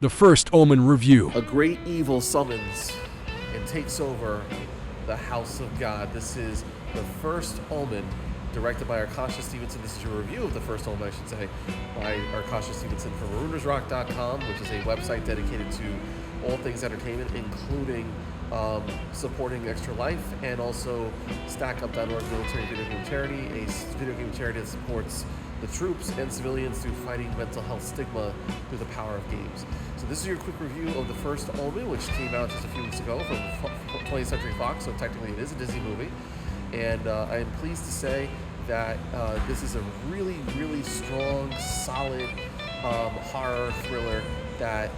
The First Omen Review. A great evil summons and takes over the house of God. This is The First Omen, directed by Arkasha Stevenson. This is your review of The First Omen, I should say, by Arkasha Stevenson from RunersRock.com, which is a website dedicated to all things entertainment, including supporting Extra Life and also StackUp.org, military video game charity, a video game charity that supports the troops and civilians through fighting mental health stigma through the power of games. So this is your quick review of The First Omen, which came out just a few weeks ago from 20th Century Fox, so technically it is a Disney movie. And I am pleased to say that this is a really, really strong, solid horror thriller that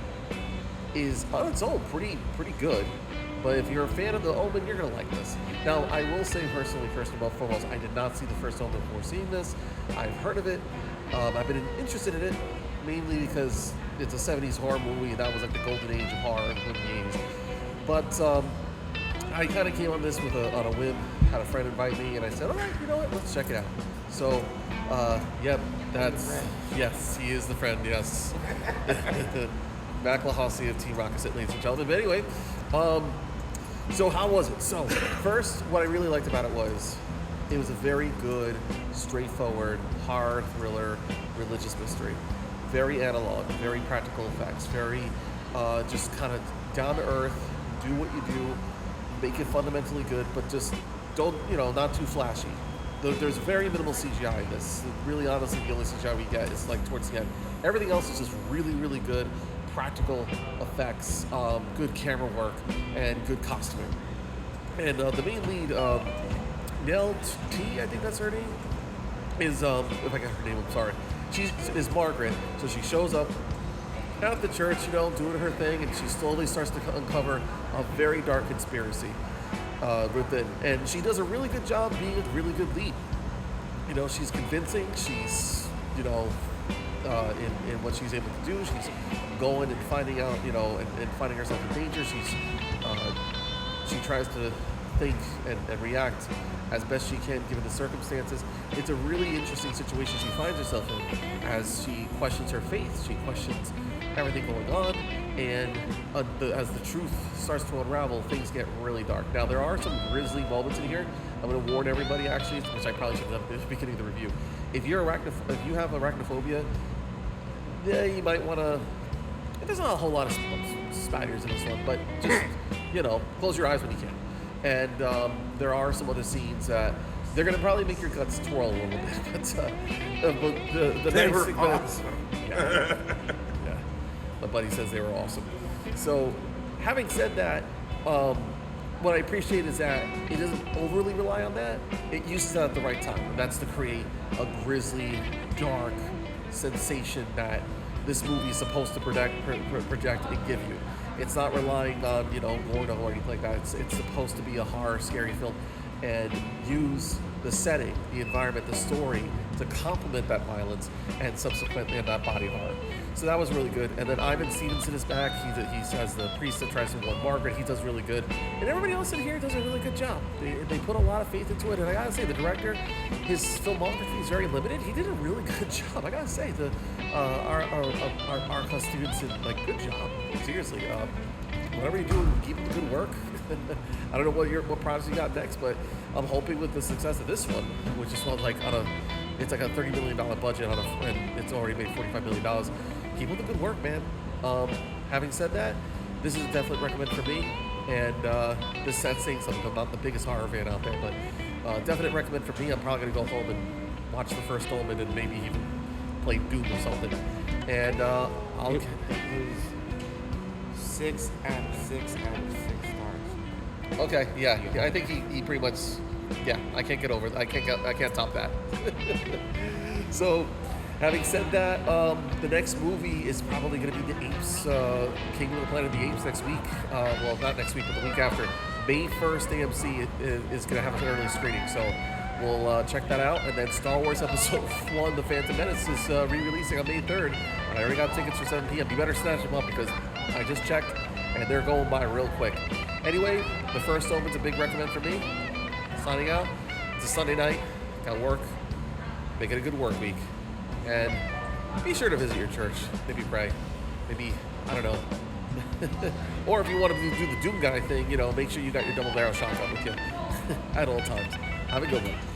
is on its own pretty good. But if you're a fan of The Omen, you're going to like this. Now, I will say personally, first and foremost, I did not see The First Omen before seeing this. I've heard of it. I've been interested in it, mainly because it's a 70s horror movie, and that was like the golden age of horror in the 80s. But I kind of came on this on a whim, had a friend invite me, and I said, all right, you know what, let's check it out. So, yep, yes, he is the friend, yes. Mac Lahasi of Team Rockaset, ladies and gentlemen. But anyway, so how was it? So first, what I really liked about it was a very good, straightforward horror thriller, religious mystery. Very analog, very practical effects, very just kind of down to earth. Do what you do, make it fundamentally good, but just don't, not too flashy. There's very minimal CGI in this. Really, honestly, the only CGI we get is like towards the end. Everything else is just really, really good. Practical effects, good camera work, and good costuming. And the main lead, Nell T, I think that's her name, is, if I got her name, I'm sorry. She is Margaret, so she shows up at the church, doing her thing, and she slowly starts to uncover a very dark conspiracy within. And she does a really good job being a really good lead. She's convincing, she's, in what she's able to do. She's going and finding out, and finding herself in danger. She tries to think and react as best she can given the circumstances. It's a really interesting situation she finds herself in as she questions her faith. She questions everything going on, and as the truth starts to unravel, things get really dark. Now, there are some grisly moments in here. I'm going to warn everybody, actually, which I probably should have done at the beginning of the review. If you have arachnophobia, yeah, you might want to. There's not a whole lot of spiders in this one, but just close your eyes when you can. And there are some other scenes that they're going to probably make your guts twirl a little bit. But the they nice were thing awesome. Yeah. My buddy says they were awesome. So, having said that, what I appreciate is that it doesn't overly rely on that. It uses that at the right time. And that's to create a grisly, dark sensation that this movie is supposed to project and give you. It's not relying on, porno or anything like that. It's supposed to be a horror, scary film and use the setting, the environment, the story to complement that violence and subsequently that body horror. So that was really good. And then Ivan Stevenson is back. He says the priest that tries to warn Margaret. He does really good. And everybody else in here does a really good job. They put a lot of faith into it. And I gotta say, the director, his filmography is very limited. He did a really good job. I gotta say, our Stevenson, good job. Seriously, whatever you're doing, keep up the good work. I don't know what projects you got next, but I'm hoping with the success of this one, which is it's like a $30 million budget and it's already made $45 million. Keep up the good work, man. Having said that, this is a definite recommend for me, and this is saying something. I'm not the biggest horror fan out there, but definite recommend for me. I'm probably gonna go home and watch The First Omen and maybe even play Doom or something. And I'll. It was 6 out of 6 stars. Okay, yeah, I think he pretty much, yeah, I can't get over it. I can't top that. So, having said that, the next movie is probably going to be The Apes, Kingdom of the Planet of the Apes next week. Well, not next week, but the week after. May 1st, AMC is going to have an early screening, so we'll check that out. And then Star Wars Episode 1, The Phantom Menace, is re-releasing on May 3rd. I already got tickets for 7 p.m. You better snatch them up because I just checked, and they're going by real quick. Anyway, The First Omen's a big recommend for me. Signing out. It's a Sunday night. Got work. Make it a good work week. And be sure to visit your church. Maybe pray. Maybe I don't know. Or if you want to do the Doom guy thing, make sure you got your double barrel shotgun with you at all times. Have a good one.